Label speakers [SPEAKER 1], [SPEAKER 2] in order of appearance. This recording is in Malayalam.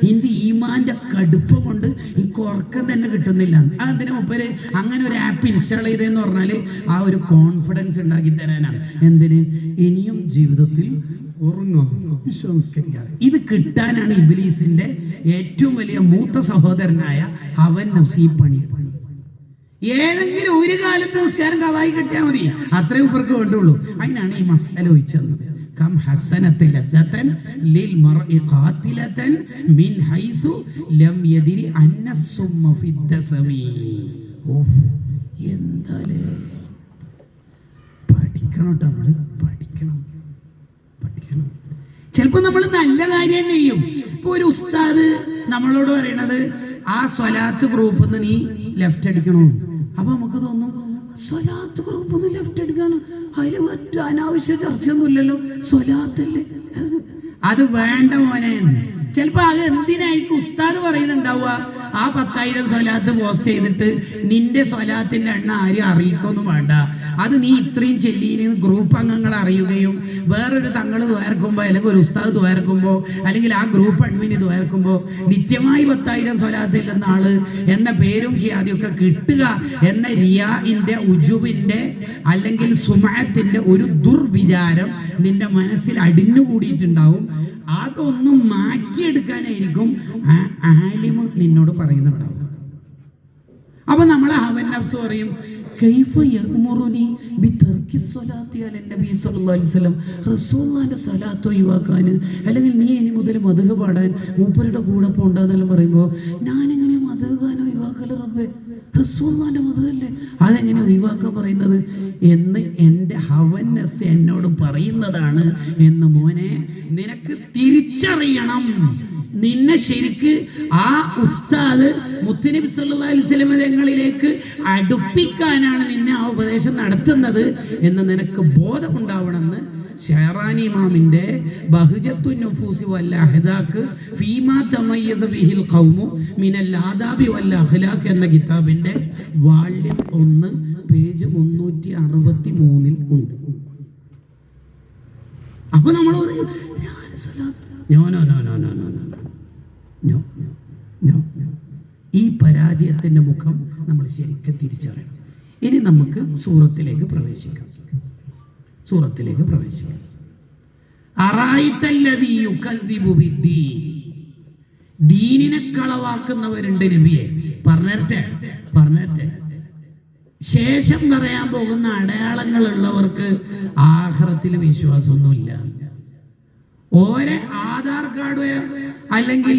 [SPEAKER 1] ഇന്റെ ഈമാന്റെ കടുപ്പം കൊണ്ട് എനിക്ക് ഉറക്കം തന്നെ കിട്ടുന്നില്ല. അതിന് മുപ്പര് അങ്ങനെ ഒരു ആപ്പ് ഇൻസ്റ്റാൾ ചെയ്തെന്ന് പറഞ്ഞാല് ആ ഒരു കോൺഫിഡൻസ് ഉണ്ടാക്കി തരാനാണ്. എന്തിന്? ഇനിയും ജീവിതത്തിൽ ഇത് കിട്ടാനാണ് ഇബ്ലീസിന്റെ ഏറ്റവും വലിയ മൂത്ത സഹോദരനായ അവൻ നഫ്സി പണിയെടുത്തത്. ഏതെങ്കിലും ഒരു കാലത്ത് നിസ്കാരം കഥായി കിട്ടിയാൽ മതി, അത്രയും ഇവർക്ക് വേണ്ടുള്ളൂ. അതിനാണ് ഈ മസാല ഒഴിച്ചത്. കം ഹസനത ലദ്ദതൻ ലിൽ മർഇ ഖാതിലതൻ മിൻ ഹൈസു ലം യദ്രി അന്ന സുമ്മ ഫിദ്ദസമി. ഓഹ്, എന്താലേ പഠിക്കണം, നമ്മള് പഠിക്കണം. ചിലപ്പോ നമ്മൾ നല്ല കാര്യം ചെയ്യും. ഇപ്പൊ ഒരു ഉസ്താദ് നമ്മളോട് പറയണത് ആ സ്വലാത്ത് ഗ്രൂപ്പിൽ നിന്ന് നീ ലെഫ്റ്റ് അടിക്കണോ, അപ്പൊ നമുക്ക് തോന്നും സ്വലാത്ത് ഗ്രൂപ്പിൽ നിന്ന് ലെഫ്റ്റ് അടിക്കാനോ, അതിൽ മറ്റു അനാവശ്യ ചർച്ചയൊന്നും ഇല്ലല്ലോ, സ്വലാത്തല്ലേ, അത് വേണ്ട മോനെ. ചിലപ്പോ അത് എന്തിനായിരിക്കും ഉസ്താദ് പറയുന്നുണ്ടാവുക, ആ 10,000 സ്വലാത്ത് പോസ്റ്റ് ചെയ്തിട്ട് നിന്റെ സ്വലാത്തിന്റെ എണ്ണം ആരും അറിയിക്കൊന്നും വേണ്ട, അത് നീ ഇത്രയും ചെല്ലിന് ഗ്രൂപ്പ് അംഗങ്ങൾ അറിയുകയും വേറൊരു തങ്ങൾ ദ്വാരക്കുമ്പോ അല്ലെങ്കിൽ ഒരു ഉസ്താദ് ദ്വാരക്കുമ്പോ അല്ലെങ്കിൽ ആ ഗ്രൂപ്പ് അഡ്മിന് ദ്വാരക്കുമ്പോ നിത്യമായി 10,000 സ്വലാത്തിൽ എന്ന ആള് എന്ന പേരും ഖ്യാതിയൊക്കെ കിട്ടുക എന്ന റിയാഇന്റെ ഉജുബിന്റെ അല്ലെങ്കിൽ സുമഅത്തിന്റെ ഒരു ദുർവിചാരം നിന്റെ മനസ്സിൽ അടിഞ്ഞുകൂടിയിട്ടുണ്ടാവും. അതൊന്നും മാറ്റിയെടുക്കാനായിരിക്കും ആ ആലിമ് നിന്നോട് പറയുന്നുണ്ടാവും. അപ്പൊ നമ്മളെ ഹവൻ നഫ്സ് പറയും, കൈഫ യഅ്മുറുനി ബിതർക്കി സ്വലാത്തി അലൻ നബി സല്ലല്ലാഹു അലൈഹി വസല്ലം, റസൂലുള്ളാഹിന്റെ സ്വലാത്ത് ഒഴിവാക്കാൻ, അല്ലെങ്കിൽ നീ ഇനി മുതൽ മദ്ഹ് പാടാൻ മൂപ്പരുടെ കൂടെ പോണ്ടെന്നെല്ലാം പറയുമ്പോൾ ഞാനെങ്ങനെ മദ്ഹ് ഗാനം ഒഴിവാക്കല് റബ്ബേ, റസൂലുള്ളാഹിന്റെ മദ്ഹല്ലേ, അതെങ്ങനെ ഒഴിവാക്കാൻ പറയുന്നത് എന്ന് എൻ്റെ ഹവൻ നഫ്സ് എന്നോട് പറയുന്നതാണ്. എന്ന് മോനെ നിനക്ക് തിരിച്ചറിയണം. നിന്നെ ശരിക്ക് ആ ഉസ്താദ് മുത്തുനബി സല്ലല്ലാഹു അലൈഹി വസല്ലം തങ്ങളിലേക്ക് അടുപ്പിക്കാനാണ് നിന്നെ ആ ഉപദേശം നടത്തുന്നത് എന്ന് നിനക്ക് ബോധമുണ്ടാവണമെന്ന് ഷെഹറാനി ഇമാമിന്റെ ബഹ്ജത്തുൻ നുഫൂസി വൽ അഹ്ദാഖ് ഫീമാ തമയ്യസ ബിഹിൽ ഖൗമു മിനൽ ആദാബി വൽ അഖ്ലാഖ് എന്ന കിതാബിന്റെ വാള്യം 1 പേജ് 363 ഉണ്ട്. അപ്പൊ നമ്മൾ പറയും ഈ പരാജയത്തിന്റെ മുഖം നമ്മൾ ശരിക്കും തിരിച്ചറിയണം. ഇനി നമുക്ക് സൂറത്തിലേക്ക് പ്രവേശിക്കാം. ദീനിനെ കളവാക്കുന്നവരുണ്ട് നബിയെ, പറഞ്ഞേ. ശേഷം പറയാൻ പോകുന്ന അടയാളങ്ങൾ ഉള്ളവർക്ക് ആഖിറത്തിൽ വിശ്വാസമൊന്നുമില്ല. ഓരോ ആധാർ കാർഡ് അല്ലെങ്കിൽ